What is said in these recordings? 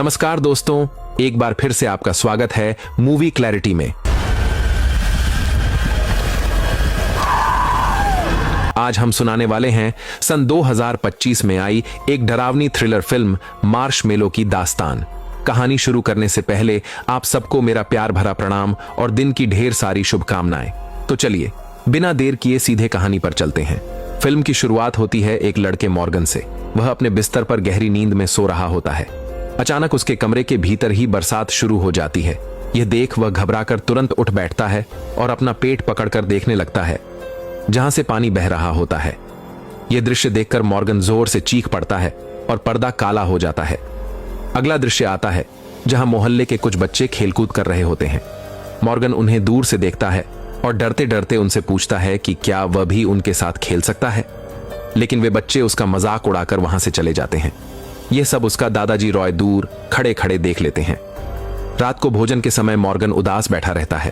नमस्कार दोस्तों, एक बार फिर से आपका स्वागत है मूवी क्लैरिटी में। आज हम सुनाने वाले हैं सन 2025 में आई एक डरावनी थ्रिलर फिल्म मार्शमेलो की दास्तान। कहानी शुरू करने से पहले आप सबको मेरा प्यार भरा प्रणाम और दिन की ढेर सारी शुभकामनाएं। तो चलिए बिना देर किए सीधे कहानी पर चलते हैं। फिल्म की शुरुआत होती है एक लड़के मॉर्गन से। वह अपने बिस्तर पर गहरी नींद में सो रहा होता है। अचानक उसके कमरे के भीतर ही बरसात शुरू हो जाती है। यह देख वह घबराकर तुरंत उठ बैठता है और अपना पेट पकड़कर देखने लगता है जहां से पानी बह रहा होता है। यह दृश्य देखकर मॉर्गन जोर से चीख पड़ता है और पर्दा काला हो जाता है। अगला दृश्य आता है जहां मोहल्ले के कुछ बच्चे खेलकूद कर रहे होते हैं। मॉर्गन उन्हें दूर से देखता है और डरते डरते उनसे पूछता है कि क्या वह भी उनके साथ खेल सकता है, लेकिन वे बच्चे उसका मजाक उड़ाकर वहां से चले जाते हैं। यह सब उसका दादाजी रॉय दूर खड़े खड़े देख लेते हैं। रात को भोजन के समय मॉर्गन उदास बैठा रहता है।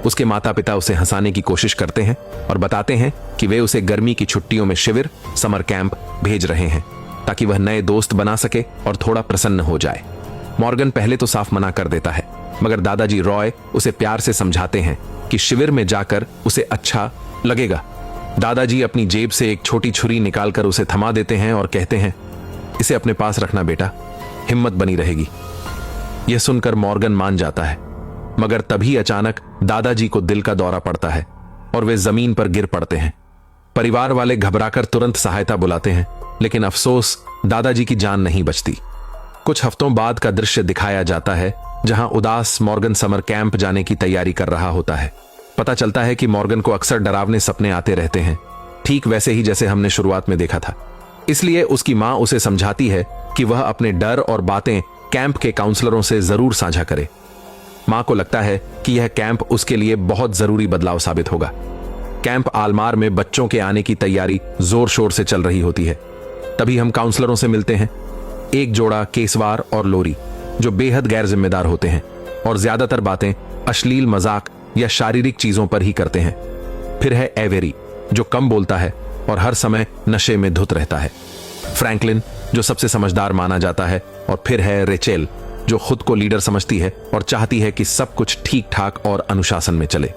उसके माता पिता उसे हंसाने की कोशिश करते हैं और बताते हैं कि वे उसे गर्मी की छुट्टियों में शिविर समर कैंप भेज रहे हैं ताकि वह नए दोस्त बना सके और थोड़ा प्रसन्न हो जाए। मॉर्गन पहले तो साफ मना कर देता है, मगर दादाजी रॉय उसे प्यार से समझाते हैं कि शिविर में जाकर उसे अच्छा लगेगा। दादाजी अपनी जेब से एक छोटी छुरी निकालकर उसे थमा देते हैं और कहते हैं, इसे अपने पास रखना बेटा, हिम्मत बनी रहेगी। यह सुनकर मॉर्गन मान जाता है, मगर तभी अचानक दादाजी को दिल का दौरा पड़ता है और वे जमीन पर गिर पड़ते हैं। परिवार वाले घबराकर तुरंत सहायता बुलाते हैं, लेकिन अफसोस दादाजी की जान नहीं बचती। कुछ हफ्तों बाद का दृश्य दिखाया जाता है जहां उदास मॉर्गन समर कैंप जाने की तैयारी कर रहा होता है। पता चलता है कि मॉर्गन को अक्सर डरावने सपने आते रहते हैं, ठीक वैसे ही जैसे हमने शुरुआत में देखा था। इसलिए उसकी मां उसे समझाती है कि वह अपने डर और बातें कैंप के काउंसलरों से जरूर साझा करे। मां को लगता है कि यह कैंप उसके लिए बहुत जरूरी बदलाव साबित होगा। कैंप आलमार में बच्चों के आने की तैयारी जोर शोर से चल रही होती है। तभी हम काउंसलरों से मिलते हैं। एक जोड़ा केसवार और लोरी, जो बेहद गैर जिम्मेदार होते हैं और ज्यादातर बातें अश्लील मजाक या शारीरिक चीजों पर ही करते हैं। फिर है एवेरी, जो कम बोलता है और हर समय नशे में धुत रहता है। फ्रैंकलिन, जो सबसे समझदार माना जाता है, और फिर है रेचेल, जो खुद को लीडर समझती है और चाहती है कि सब कुछ ठीक ठाक और अनुशासन में चले।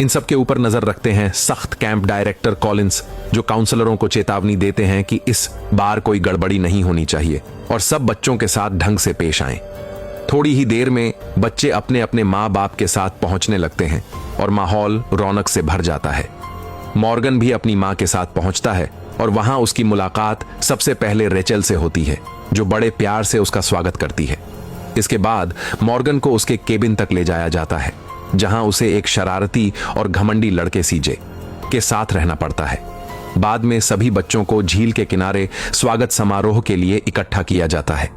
इन सब के ऊपर नजर रखते हैं सख्त कैंप डायरेक्टर कॉलिंस, जो काउंसलरों को चेतावनी देते हैं कि इस बार कोई गड़बड़ी नहीं होनी चाहिए और सब बच्चों के साथ ढंग से पेश आएं। थोड़ी ही देर में बच्चे अपने अपने माँ बाप के साथ पहुंचने लगते हैं और माहौल रौनक से भर जाता है। मॉर्गन भी अपनी माँ के साथ पहुंचता है और वहां उसकी मुलाकात सबसे पहले रेचेल से होती है, जो बड़े प्यार से उसका स्वागत करती है। इसके बाद मॉर्गन को उसके केबिन तक ले जाया जाता है, जहां उसे एक शरारती और घमंडी लड़के सीजे के साथ रहना पड़ता है। बाद में सभी बच्चों को झील के किनारे स्वागत समारोह के लिए इकट्ठा किया जाता है।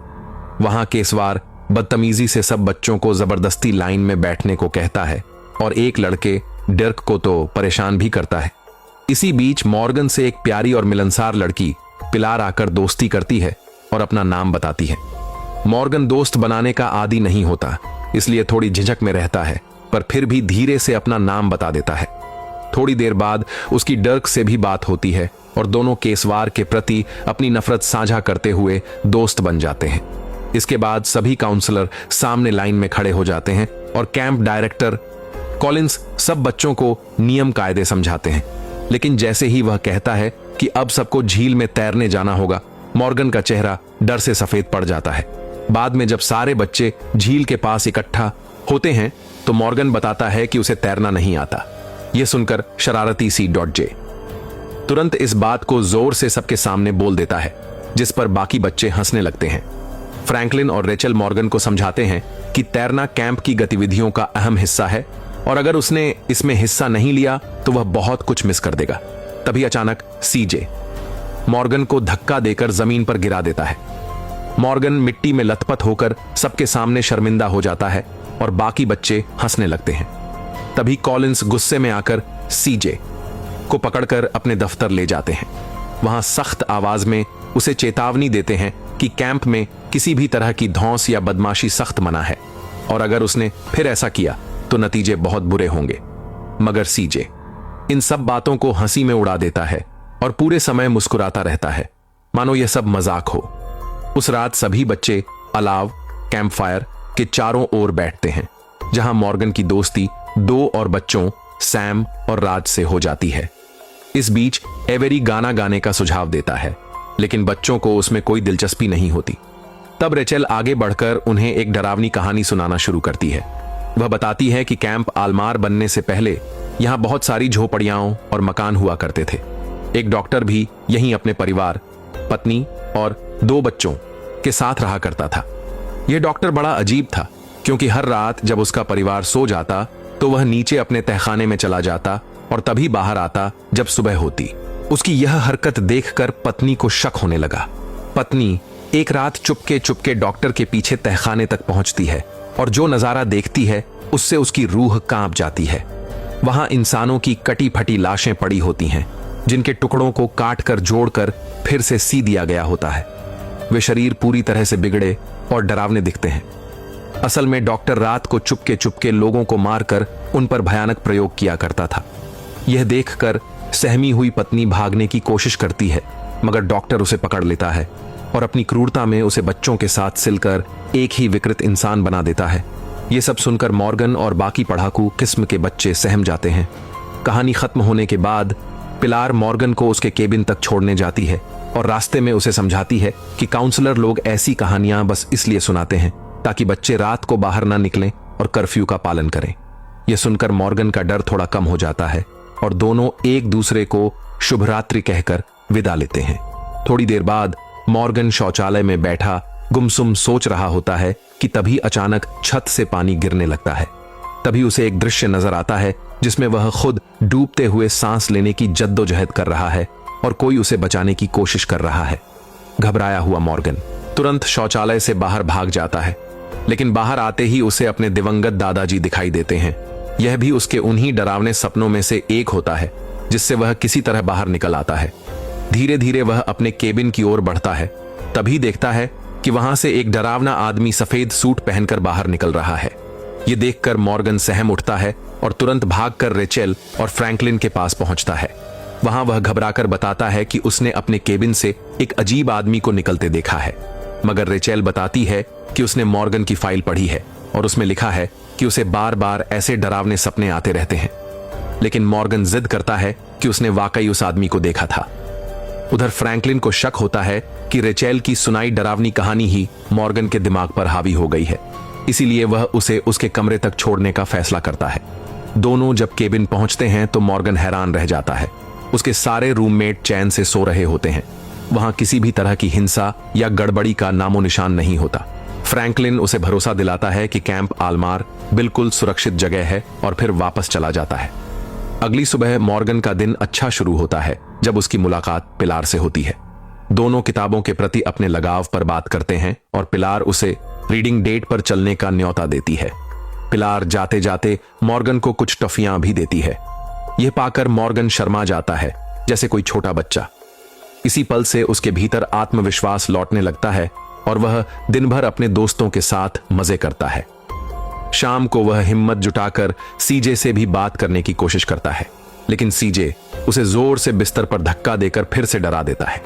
वहां केसवार बदतमीजी से सब बच्चों को जबरदस्ती लाइन में बैठने को कहता है और एक लड़के डर्क को तो परेशान भी करता है। इसी बीच मॉर्गन से एक प्यारी और मिलनसार लड़की पिलार आकर दोस्ती करती है और अपना नाम बताती है। मॉर्गन दोस्त बनाने का आदी नहीं होता, इसलिए थोड़ी झिझक में रहता है, पर फिर भी धीरे से अपना नाम बता देता है। थोड़ी देर बाद उसकी डर्क से भी बात होती है और दोनों केसवार के प्रति अपनी नफरत साझा करते हुए दोस्त बन जाते हैं। इसके बाद सभी काउंसलर सामने लाइन में खड़े हो जाते हैं और कैंप डायरेक्टर कॉलिंस सब बच्चों को नियम कायदे समझाते हैं। लेकिन जैसे ही वह कहता है कि अब सबको झील में तैरने जाना होगा, मॉर्गन का चेहरा डर से सफेद पड़ जाता है। बाद में जब सारे बच्चे झील के पास इकट्ठा होते हैं तो मॉर्गन बताता है कि उसे तैरना नहीं आता। यह सुनकर शरारती C.J तुरंत इस बात को जोर से सबके सामने बोल देता है, जिस पर बाकी बच्चे हंसने लगते हैं। फ्रैंकलिन और रेचल मॉर्गन को समझाते हैं कि तैरना कैंप की गतिविधियों का अहम हिस्सा है और अगर उसने इसमें हिस्सा नहीं लिया तो वह बहुत कुछ मिस कर देगा। तभी अचानक C.J मॉर्गन को धक्का देकर जमीन पर गिरा देता है। मॉर्गन मिट्टी में लथपथ होकर सबके सामने शर्मिंदा हो जाता है और बाकी बच्चे हंसने लगते हैं। तभी कॉलिंस गुस्से में आकर C.J को पकड़कर अपने दफ्तर ले जाते हैं। वहां सख्त आवाज में उसे चेतावनी देते हैं कि कैंप में किसी भी तरह की धौंस या बदमाशी सख्त मना है और अगर उसने फिर ऐसा किया तो नतीजे बहुत बुरे होंगे। मगर C.J इन सब बातों को हंसी में उड़ा देता है और पूरे समय मुस्कुराता रहता है, मानो यह सब मजाक हो। उस रात सभी बच्चे अलाव, कैंप फायर के चारों ओर बैठते हैं, जहां मॉर्गन की दोस्ती 2 और बच्चों सैम और राज से हो जाती है। इस बीच एवेरी गाना गाने का सुझाव देता है, लेकिन बच्चों को उसमें कोई दिलचस्पी नहीं होती। तब रेचेल आगे बढ़कर उन्हें एक डरावनी कहानी सुनाना शुरू करती है। वह बताती है कि कैंप आलमार बनने से पहले यहां बहुत सारी झोपड़ियां और मकान हुआ करते थे। एक डॉक्टर भी यहीं अपने परिवार, पत्नी और 2 बच्चों के साथ रहा करता था। यह डॉक्टर बड़ा अजीब था, क्योंकि हर रात जब उसका परिवार सो जाता तो वह नीचे अपने तहखाने में चला जाता और तभी बाहर आता जब सुबह होती। उसकी यह हरकत देखकर पत्नी को शक होने लगा। पत्नी एक रात चुपके चुपके डॉक्टर के पीछे तहखाने तक पहुंचती है और जो नजारा देखती है उससे उसकी रूह कांप जाती है। वहां इंसानों की कटी फटी लाशें पड़ी होती हैं, जिनके टुकड़ों को काटकर जोड़कर फिर से सी दिया गया होता है। वे शरीर पूरी तरह से बिगड़े और डरावने दिखते हैं। असल में डॉक्टर रात को चुपके चुपके लोगों को मारकर उन पर भयानक प्रयोग किया करता था। यह देखकर सहमी हुई पत्नी भागने की कोशिश करती है, मगर डॉक्टर उसे पकड़ लेता है और अपनी क्रूरता में उसे बच्चों के साथ सिलकर एक ही विकृत इंसान बना देता है। यह सब सुनकर मॉर्गन और बाकी पढ़ाकू किस्म के बच्चे सहम जाते हैं। कहानी खत्म होने के बाद पिलार मॉर्गन को उसके केबिन तक छोड़ने जाती है और रास्ते में उसे समझाती है कि काउंसलर लोग ऐसी कहानियां बस इसलिए सुनाते हैं ताकि बच्चे रात को बाहर ना निकलें और कर्फ्यू का पालन करें। यह सुनकर मॉर्गन का डर थोड़ा कम हो जाता है और दोनों एक दूसरे को शुभ रात्रि कहकर विदा लेते हैं। थोड़ी देर बाद मॉर्गन शौचालय में बैठा गुमसुम सोच रहा होता है कि तभी अचानक छत से पानी गिरने लगता है। तभी उसे एक दृश्य नजर आता है जिसमें वह खुद डूबते हुए सांस लेने की जद्दोजहद कर रहा है और कोई उसे बचाने की कोशिश कर रहा है। घबराया हुआ मॉर्गन तुरंत शौचालय से बाहर भाग जाता है, लेकिन बाहर आते ही उसे अपने दिवंगत दादाजी दिखाई देते हैं। यह भी उसके उन्हीं डरावने सपनों में से एक होता है जिससे वह किसी तरह बाहर निकल आता है। धीरे धीरे वह अपने केबिन की ओर बढ़ता है, तभी देखता है कि वहां से एक डरावना आदमी सफेद सूट पहनकर बाहर निकल रहा है। यह देखकर मॉर्गन सहम उठता है और तुरंत भागकर रेचेल और फ्रैंकलिन के पास पहुंचता है। वहां वह घबराकर बताता है कि उसने अपने केबिन से एक अजीब आदमी को निकलते देखा है, मगर रेचेल बताती है कि उसने मॉर्गन की फाइल पढ़ी है और उसमें लिखा है कि उसे बार बार ऐसे डरावने सपने आते रहते हैं। लेकिन मॉर्गन जिद करता है कि उसने वाकई उस आदमी को देखा था। उधर फ्रैंकलिन को शक होता है कि रेचेल की सुनाई डरावनी कहानी ही मॉर्गन के दिमाग पर हावी हो गई है, इसीलिए वह उसे उसके कमरे तक छोड़ने का फैसला करता है। दोनों जब केबिन पहुंचते हैं तो मॉर्गन हैरान रह जाता है। उसके सारे रूममेट चैन से सो रहे होते हैं। वहां किसी भी तरह की हिंसा या गड़बड़ी का नामो निशान नहीं होता। फ्रैंकलिन उसे भरोसा दिलाता है कि कैंप आलमार बिल्कुल सुरक्षित जगह है और फिर वापस चला जाता है। अगली सुबह मॉर्गन का दिन अच्छा शुरू होता है जब उसकी मुलाकात पिलार से होती है। दोनों किताबों के प्रति अपने लगाव पर बात करते हैं और पिलार उसे रीडिंग डेट पर चलने का न्योता देती है। पिलार जाते जाते मॉर्गन को कुछ टॉफियां भी देती है। यह पाकर मॉर्गन शर्मा जाता है जैसे कोई छोटा बच्चा। इसी पल से उसके भीतर आत्मविश्वास लौटने लगता है और वह दिन भर अपने दोस्तों के साथ मजे करता है। शाम को वह हिम्मत जुटाकर सीजे से भी बात करने की कोशिश करता है, लेकिन सीजे उसे जोर से बिस्तर पर धक्का देकर फिर से डरा देता है।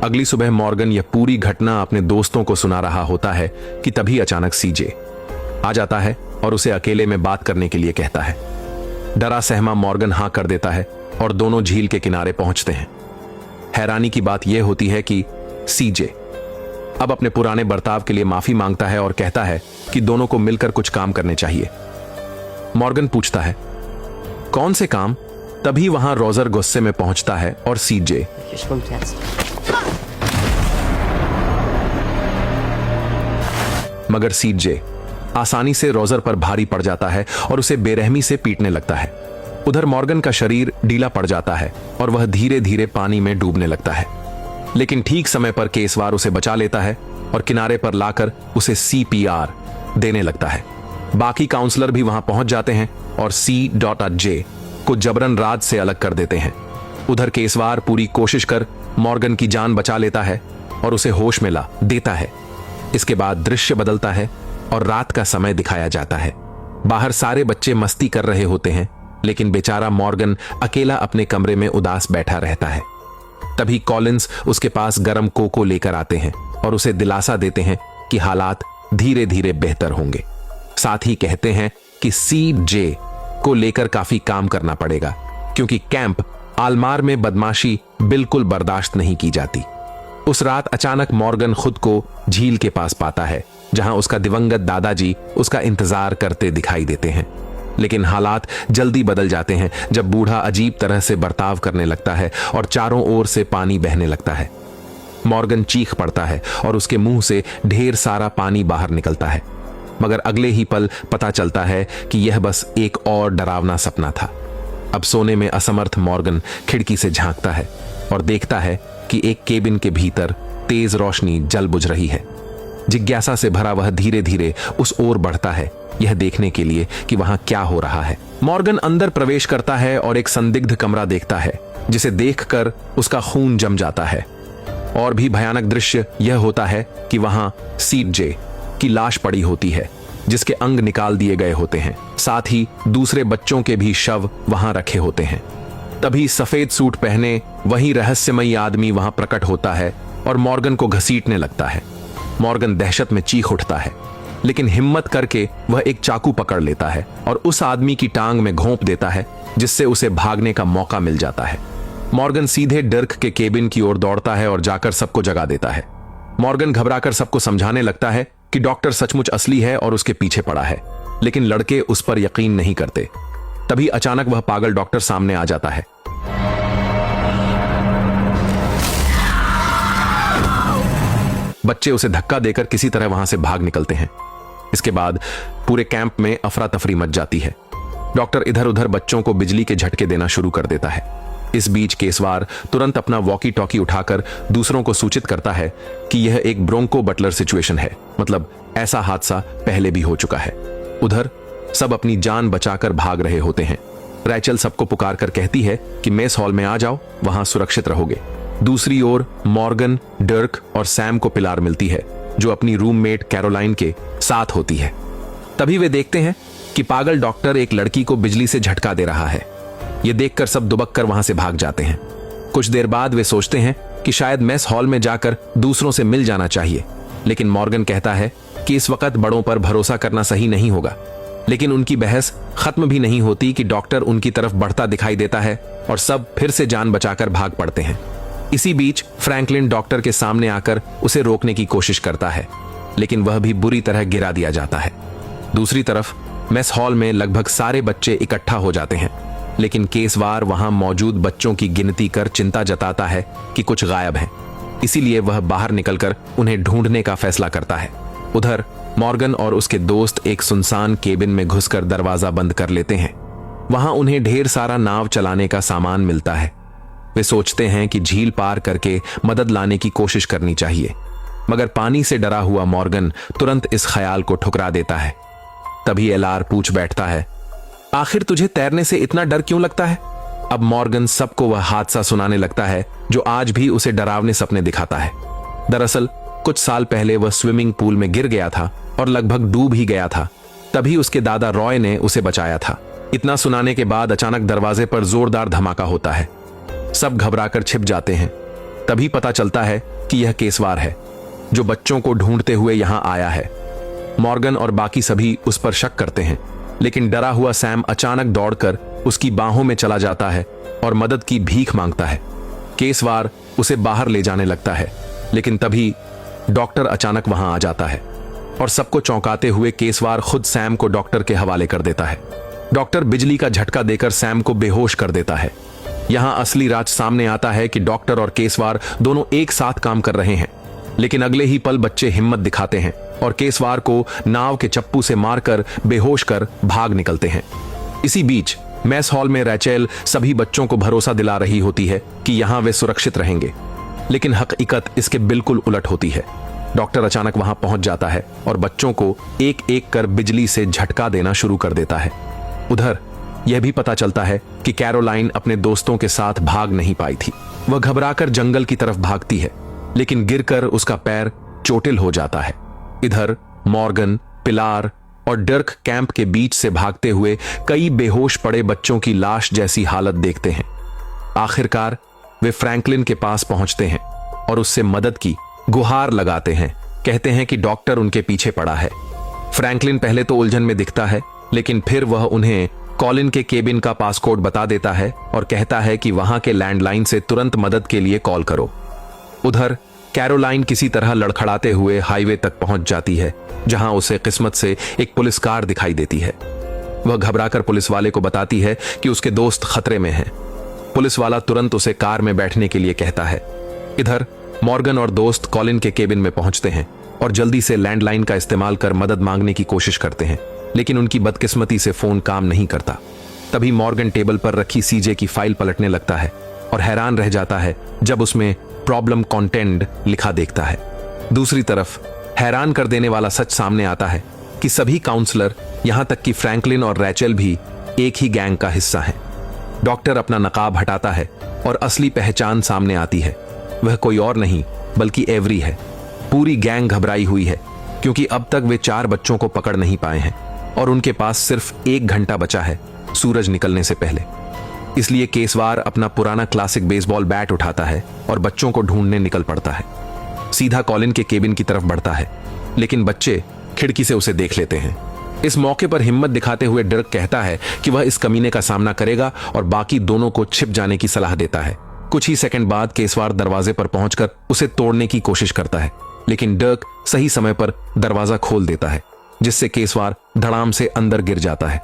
अगली सुबह मॉर्गन यह पूरी घटना अपने दोस्तों को सुना रहा होता है कि तभी अचानक सीजे आ जाता है और उसे अकेले में बात करने के लिए कहता है। डरा सहमा मॉर्गन हाँ कर देता है और दोनों झील के किनारे पहुंचते हैं। हैरानी की बात यह होती है कि सीजे अब अपने पुराने बर्ताव के लिए माफी मांगता है और कहता है कि दोनों को मिलकर कुछ काम करने चाहिए। मॉर्गन पूछता है, कौन से काम? तभी वहां रोजर गुस्से में पहुंचता है और सीजे मगर सीजे आसानी से रोजर पर भारी पड़ जाता है और उसे बेरहमी से पीटने लगता है। उधर मॉर्गन का शरीर ढीला पड़ जाता है और वह धीरे धीरे पानी में डूबने लगता है, लेकिन ठीक समय पर केसवार उसे बचा लेता है और किनारे पर लाकर उसे CPR देने लगता है। बाकी काउंसलर भी वहां पहुंच जाते हैं और C.J को जबरन राज से अलग कर देते हैं। उधर केसवार पूरी कोशिश कर मॉर्गन की जान बचा लेता है और उसे होश में ला देता है। इसके बाद दृश्य बदलता है और रात का समय दिखाया जाता है। बाहर सारे बच्चे मस्ती कर रहे होते हैं, लेकिन बेचारा मॉर्गन अकेला अपने कमरे में उदास बैठा रहता है। तभी कॉलिंस उसके पास गरम कोको लेकर आते हैं और उसे दिलासा देते हैं कि हालात धीरे धीरे बेहतर होंगे। साथ ही कहते हैं कि सीड जे को लेकर काफी काम करना पड़ेगा, क्योंकि कैंप आलमार में बदमाशी बिल्कुल बर्दाश्त नहीं की जाती। उस रात अचानक मॉर्गन खुद को झील के पास पाता है, जहां उसका दिवंगत दादाजी उसका इंतजार करते दिखाई देते हैं। लेकिन हालात जल्दी बदल जाते हैं जब बूढ़ा अजीब तरह से बर्ताव करने लगता है और चारों ओर से पानी बहने लगता है। मॉर्गन चीख पड़ता है और उसके मुंह से ढेर सारा पानी बाहर निकलता है, मगर अगले ही पल पता चलता है कि यह बस एक और डरावना सपना था। अब सोने में असमर्थ मॉर्गन खिड़की से झांकता है और देखता है कि एक केबिन के भीतर तेज रोशनी जल बुझ रही है। जिज्ञासा से भरा वह धीरे धीरे उस ओर बढ़ता है, यह देखने के लिए कि वहां क्या हो रहा है। मॉर्गन अंदर प्रवेश करता है और एक संदिग्ध कमरा देखता है, जिसे देखकर उसका खून जम जाता है। और भी भयानक दृश्य यह होता है कि वहां सीड जे की लाश पड़ी होती है, जिसके अंग निकाल दिए गए होते हैं। साथ ही दूसरे बच्चों के भी शव वहां रखे होते हैं। तभी सफेद सूट पहने वही रहस्यमयी आदमी वहां प्रकट होता है और मॉर्गन को घसीटने लगता है। मॉर्गन दहशत में चीख उठता है, लेकिन हिम्मत करके वह एक चाकू पकड़ लेता है और उस आदमी की टांग में घोंप देता है, जिससे उसे भागने का मौका मिल जाता है। मॉर्गन सीधे डर्क के केबिन की ओर दौड़ता है और जाकर सबको जगा देता है। मॉर्गन घबराकर सबको समझाने लगता है कि डॉक्टर सचमुच असली है और उसके पीछे पड़ा है, लेकिन लड़के उस पर यकीन नहीं करते। तभी अचानक वह पागल डॉक्टर सामने आ जाता है। बच्चे उसे धक्का देकर किसी तरह वहां से भाग निकलते हैं। इसके बाद पूरे कैंप में अफरा तफरी मच जाती है। डॉक्टर इधर उधर बच्चों को बिजली के झटके देना शुरू कर देता है। इस बीच केसवार तुरंत अपना वॉकी टॉकी उठाकर दूसरों को सूचित करता है कि यह एक ब्रोंको बटलर सिचुएशन है, मतलब ऐसा हादसा पहले भी हो चुका है। उधर सब अपनी जान बचाकर भाग रहे होते हैं। रैचल सबको पुकार कर कहती है कि मेस हॉल में आ जाओ, वहां सुरक्षित रहोगे। दूसरी ओर मॉर्गन, डर्क और सैम को पिलार मिलती है, जो अपनी रूममेट कैरोलाइन के साथ होती है। तभी वे देखते हैं कि पागल डॉक्टर एक लड़की को बिजली से झटका दे रहा है। ये देखकर सब दुबक कर वहां से भाग जाते हैं। कुछ देर बाद वे सोचते हैं कि शायद मेस हॉल में जाकर दूसरों से मिल जाना चाहिए, लेकिन मॉर्गन कहता है कि इस वक्त बड़ों पर भरोसा करना सही नहीं होगा। लेकिन उनकी बहस खत्म भी नहीं होती कि डॉक्टर उनकी तरफ बढ़ता दिखाई देता है और सब फिर से जान बचाकर भाग पड़ते हैं। इसी बीच फ्रैंकलिन डॉक्टर के सामने आकर उसे रोकने की कोशिश करता है, लेकिन वह भी बुरी तरह गिरा दिया जाता है। दूसरी तरफ मेस हॉल में लगभग सारे बच्चे इकट्ठा हो जाते हैं, लेकिन केसवार वहां मौजूद बच्चों की गिनती कर चिंता जताता है कि कुछ गायब हैं। इसीलिए वह बाहर निकलकर उन्हें ढूंढने का फैसला करता है। उधर मॉर्गन और उसके दोस्त एक सुनसान केबिन में घुसकर दरवाजा बंद कर लेते हैं। वहां उन्हें ढेर सारा नाव चलाने का सामान मिलता है। वे सोचते हैं कि झील पार करके मदद लाने की कोशिश करनी चाहिए, मगर पानी से डरा हुआ मॉर्गन तुरंत इस ख्याल को ठुकरा देता है। तभी एलार पूछ बैठता है, आखिर तुझे तैरने से इतना डर क्यों लगता है? अब मॉर्गन सबको वह हादसा सुनाने लगता है जो आज भी उसे डरावने सपने दिखाता है। दरअसल कुछ साल पहले वह स्विमिंग पूल में गिर गया था और लगभग डूब ही गया था। तभी उसके दादा रॉय ने उसे बचाया था। इतना सुनाने के बाद अचानक दरवाजे पर जोरदार धमाका होता है। सब घबराकर छिप जाते हैं। तभी पता चलता है कि यह केसवार है, जो बच्चों को ढूंढते हुए यहां आया है। मॉर्गन और बाकी सभी उस पर शक करते हैं, लेकिन डरा हुआ सैम अचानक दौड़कर उसकी बाहों में चला जाता है और मदद की भीख मांगता है। केसवार उसे बाहर ले जाने लगता है, लेकिन तभी डॉक्टर अचानक वहां आ जाता है और सबको चौंकाते हुए केसवार खुद सैम को डॉक्टर के हवाले कर देता है। डॉक्टर बिजली का झटका देकर सैम को बेहोश कर देता है। यहां असली राज सामने आता है कि डॉक्टर और केसवार दोनों एक साथ काम कर रहे हैं, लेकिन अगले ही पल बच्चे हिम्मत दिखाते हैं और केसवार को नाव के चप्पू से मारकर बेहोश कर भाग निकलते हैं। इसी बीच मेस हॉल में रैचेल सभी बच्चों को भरोसा दिला रही होती है कि यहां वे सुरक्षित रहेंगे, लेकिन हकीकत इसके बिल्कुल उलट होती है। डॉक्टर अचानक वहां पहुंच जाता है और बच्चों को एक एक कर बिजली से झटका देना शुरू कर देता है। उधर यह भी पता चलता है कि कैरोलाइन अपने दोस्तों के साथ भाग नहीं पाई थी। वह घबराकर जंगल की तरफ भागती है, लेकिन गिरकर उसका पैर चोटिल हो जाता है। इधर मॉर्गन, पिलार और डर्क कैंप के बीच से भागते हुए कई बेहोश पड़े बच्चों की लाश जैसी हालत देखते हैं। आखिरकार वे फ्रैंकलिन के पास पहुंचते हैं और उससे मदद की गुहार लगाते हैं, कहते हैं कि डॉक्टर उनके पीछे पड़ा है। फ्रैंकलिन पहले तो उलझन में दिखता है, लेकिन फिर वह उन्हें कॉलिन के केबिन का पासकोड बता देता है और कहता है कि वहां के लैंडलाइन से तुरंत मदद के लिए कॉल करो। उधर कैरोलाइन किसी तरह लड़खड़ाते हुए हाईवे तक पहुंच जाती है, जहां उसे किस्मत से एक पुलिस कार दिखाई देती है। वह घबराकर पुलिस वाले को बताती है कि उसके दोस्त खतरे में हैं। पुलिस वाला तुरंत उसे कार में बैठने के लिए कहता है। इधर मॉर्गन और दोस्त कॉलिन के केबिन में पहुंचते हैं और जल्दी से लैंडलाइन का इस्तेमाल कर मदद मांगने की कोशिश करते हैं, लेकिन उनकी बदकिस्मती से फोन काम नहीं करता। तभी मॉर्गन टेबल पर रखी सीजे की फाइल पलटने लगता है और हैरान रह जाता है जब उसमें प्रॉब्लम कंटेंट लिखा देखता है। दूसरी तरफ हैरान कर देने वाला सच सामने आता है कि सभी काउंसलर, यहां तक कि फ्रैंकलिन और रैचल भी एक ही गैंग का हिस्सा हैं। डॉक्टर अपना नकाब हटाता है और असली पहचान सामने आती है। वह कोई और नहीं बल्कि एवरी है। पूरी गैंग घबराई हुई है क्योंकि अब तक वे 4 बच्चों को पकड़ नहीं पाए हैं और उनके पास सिर्फ 1 घंटा बचा है सूरज निकलने से पहले। इसलिए केसवार अपना पुराना क्लासिक बेसबॉल बैट उठाता है और बच्चों को ढूंढने निकल पड़ता है। सीधा कॉलिन के केबिन की तरफ बढ़ता है, लेकिन बच्चे खिड़की से उसे देख लेते हैं। इस मौके पर हिम्मत दिखाते हुए डर्क कहता है कि वह इस कमीने का सामना करेगा और बाकी दोनों को छिप जाने की सलाह देता है। कुछ ही सेकंड बाद केसवार दरवाजे पर पहुंचकर उसे तोड़ने की कोशिश करता है, लेकिन डर्क सही समय पर दरवाजा खोल देता है, जिससे केसवार धड़ाम से अंदर गिर जाता है।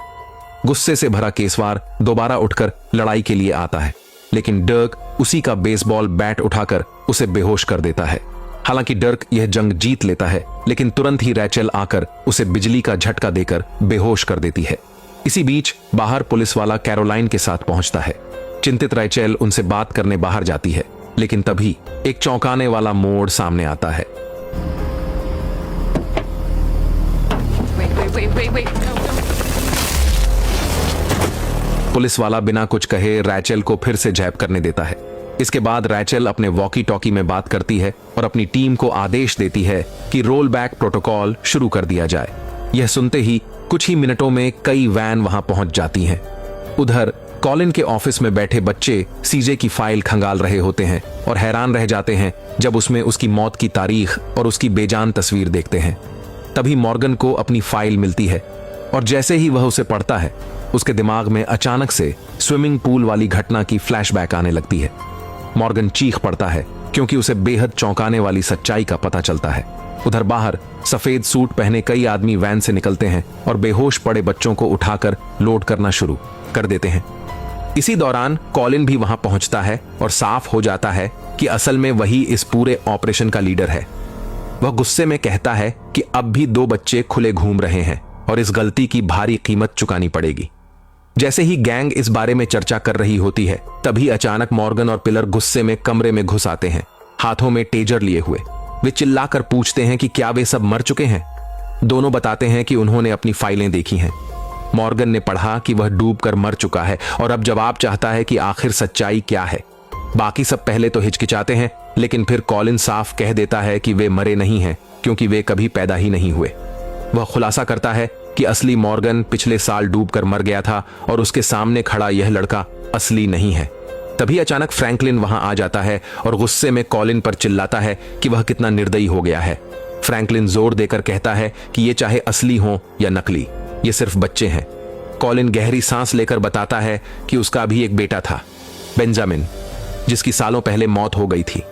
गुस्से से भरा केसवार दोबारा उठकर लड़ाई के लिए आता है, लेकिन डर्क उसी का बेसबॉल बैट उठाकर उसे बेहोश कर देता है। हालांकि डर्क यह जंग जीत लेता है, लेकिन तुरंत ही रैचल आकर उसे बिजली का झटका देकर बेहोश कर देती है। इसी बीच बाहर पुलिस वाला कैरोलाइन के साथ पहुंचता है। चिंतित रैचल उनसे बात करने बाहर जाती है, लेकिन तभी एक चौंकाने वाला मोड़ सामने आता है। पुलिस वाला बिना कुछ कहे रैचल को फिर से जैब करने देता है। इसके बाद रैचल अपने वॉकी टॉकी में बात करती है और अपनी टीम को आदेश देती है कि रोल बैक प्रोटोकॉल शुरू कर दिया जाए। यह सुनते ही कुछ ही मिनटों में कई वैन वहां पहुंच जाती हैं। उधर कॉलिन के ऑफिस में बैठे बच्चे सीजे की फाइल खंगाल रहे होते हैं और हैरान रह जाते हैं जब उसमें उसकी मौत की तारीख और उसकी बेजान तस्वीर देखते हैं। तभी मॉर्गन को अपनी फाइल मिलती है और जैसे ही वह उसे पढ़ता है, उसके दिमाग में अचानक से स्विमिंग पूल वाली घटना की फ्लैशबैक आने लगती है। मॉर्गन चीख पड़ता है क्योंकि उसे बेहद चौंकाने वाली सच्चाई का पता चलता है। उधर बाहर सफेद सूट पहने कई आदमी वैन से निकलते हैं और बेहोश पड़े बच्चों को उठाकर लोड करना शुरू कर देते हैं। इसी दौरान कॉलिन भी वहां पहुंचता है और साफ हो जाता है कि असल में वही इस पूरे ऑपरेशन का लीडर है। वह गुस्से में कहता है कि अब भी 2 बच्चे खुले घूम रहे हैं और इस गलती की भारी कीमत चुकानी पड़ेगी। जैसे ही गैंग इस बारे में चर्चा कर रही होती है, तभी अचानक मॉर्गन और पिलर गुस्से में कमरे में घुस आते हैं, हाथों में टेजर लिए हुए। वे चिल्लाकर पूछते हैं कि क्या वे सब मर चुके हैं। दोनों बताते हैं कि उन्होंने अपनी फाइलें देखी हैं। मॉर्गन ने पढ़ा कि वह डूबकर मर चुका है और अब जवाब चाहता है कि आखिर सच्चाई क्या है। बाकी सब पहले तो हिचकिचाते हैं, लेकिन फिर कॉलिन साफ कह देता है कि वे मरे नहीं हैं क्योंकि वे कभी पैदा ही नहीं हुए। वह खुलासा करता है कि असली मॉर्गन पिछले साल डूबकर मर गया था और उसके सामने खड़ा यह लड़का असली नहीं है। तभी अचानक फ्रैंकलिन वहां आ जाता है और गुस्से में कॉलिन पर चिल्लाता है कि वह कितना निर्दयी हो गया है। फ्रैंकलिन जोर देकर कहता है कि ये चाहे असली हो या नकली, ये सिर्फ बच्चे हैं। कॉलिन गहरी सांस लेकर बताता है कि उसका भी एक बेटा था, बेंजामिन, जिसकी सालों पहले मौत हो गई थी।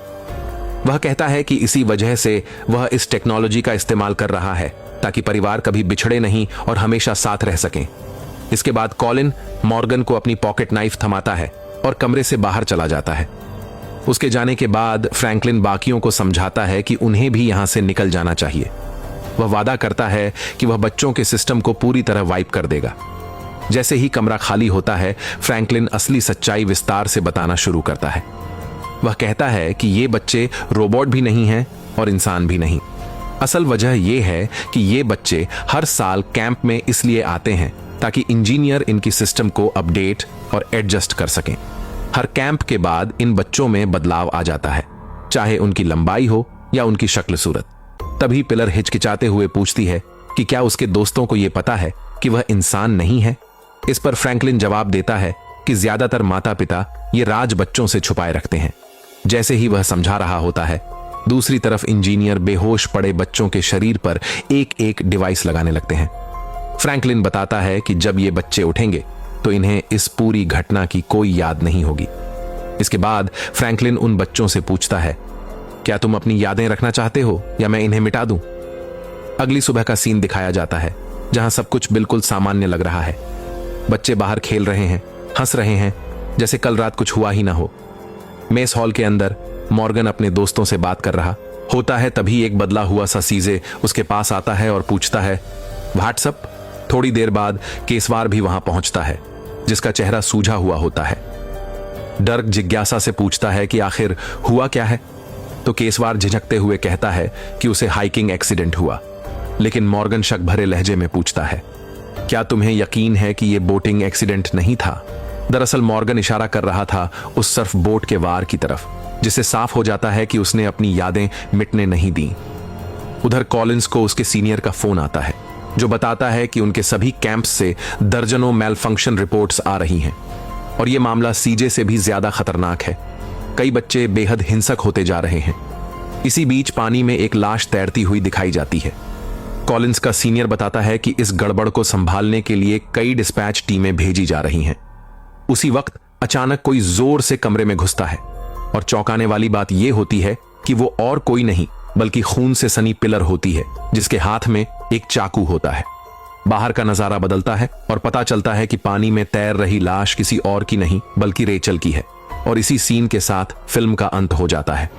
वह कहता है कि इसी वजह से वह इस टेक्नोलॉजी का इस्तेमाल कर रहा है ताकि परिवार कभी बिछड़े नहीं और हमेशा साथ रह सकें। इसके बाद कॉलिन मॉर्गन को अपनी पॉकेट नाइफ थमाता है और कमरे से बाहर चला जाता है। उसके जाने के बाद फ्रैंकलिन बाकियों को समझाता है कि उन्हें भी यहां से निकल जाना चाहिए। वह वादा करता है कि वह बच्चों के सिस्टम को पूरी तरह वाइप कर देगा। जैसे ही कमरा खाली होता है, फ्रैंकलिन असली सच्चाई विस्तार से बताना शुरू करता है। वह कहता है कि ये बच्चे रोबोट भी नहीं हैं और इंसान भी नहीं। असल वजह यह है कि ये बच्चे हर साल कैंप में इसलिए आते हैं ताकि इंजीनियर इनकी सिस्टम को अपडेट और एडजस्ट कर सकें। हर कैंप के बाद इन बच्चों में बदलाव आ जाता है, चाहे उनकी लंबाई हो या उनकी शक्ल सूरत। तभी पिलर हिचकिचाते हुए पूछती है कि क्या उसके दोस्तों को यह पता है कि वह इंसान नहीं है। इस पर फ्रैंकलिन जवाब देता है कि ज्यादातर माता पिता ये राज बच्चों से छुपाए रखते हैं। जैसे ही वह समझा रहा होता है, दूसरी तरफ इंजीनियर बेहोश पड़े बच्चों के शरीर पर एक एक डिवाइस लगाने लगते हैं। फ्रैंकलिन बताता है कि जब ये बच्चे उठेंगे तो इन्हें इस पूरी घटना की कोई याद नहीं होगी। इसके बाद फ्रैंकलिन उन बच्चों से पूछता है, क्या तुम अपनी यादें रखना चाहते हो या मैं इन्हें मिटा दूं? अगली सुबह का सीन दिखाया जाता है, जहां सब कुछ बिल्कुल सामान्य लग रहा है। बच्चे बाहर खेल रहे हैं, हंस रहे हैं, जैसे कल रात कुछ हुआ ही ना हो। मेस हॉल के अंदर मॉर्गन अपने दोस्तों से बात कर रहा होता है। तभी एक बदला हुआ सा सीजे उसके पास आता है और पूछता है, व्हाट्सअप? थोड़ी देर बाद केसवार भी वहां पहुंचता है, जिसका चेहरा सूझा हुआ होता है। डर्क जिज्ञासा से पूछता है कि आखिर हुआ क्या है, तो केसवार झिझकते हुए कहता है कि उसे हाइकिंग एक्सीडेंट हुआ। लेकिन मॉर्गन शक भरे लहजे में पूछता है, क्या तुम्हें यकीन है कि यह बोटिंग एक्सीडेंट नहीं था? दरअसल मॉर्गन इशारा कर रहा था उस सर्फ बोट के वार की तरफ, जिससे साफ हो जाता है कि उसने अपनी यादें मिटने नहीं दी। उधर कॉलिंस को उसके सीनियर का फोन आता है, जो बताता है कि उनके सभी कैंप्स से दर्जनों मेलफंक्शन रिपोर्ट्स आ रही हैं और यह मामला सीजे से भी ज्यादा खतरनाक है। कई बच्चे बेहद हिंसक होते जा रहे हैं। इसी बीच पानी में एक लाश तैरती हुई दिखाई जाती है। कॉलिंस का सीनियर बताता है कि इस गड़बड़ को संभालने के लिए कई डिस्पैच टीमें भेजी जा रही हैं। उसी वक्त अचानक कोई जोर से कमरे में घुसता है और चौंकाने वाली बात यह होती है कि वो और कोई नहीं बल्कि खून से सनी पिलर होती है, जिसके हाथ में एक चाकू होता है। बाहर का नजारा बदलता है और पता चलता है कि पानी में तैर रही लाश किसी और की नहीं बल्कि रेचल की है। और इसी सीन के साथ फिल्म का अंत हो जाता है।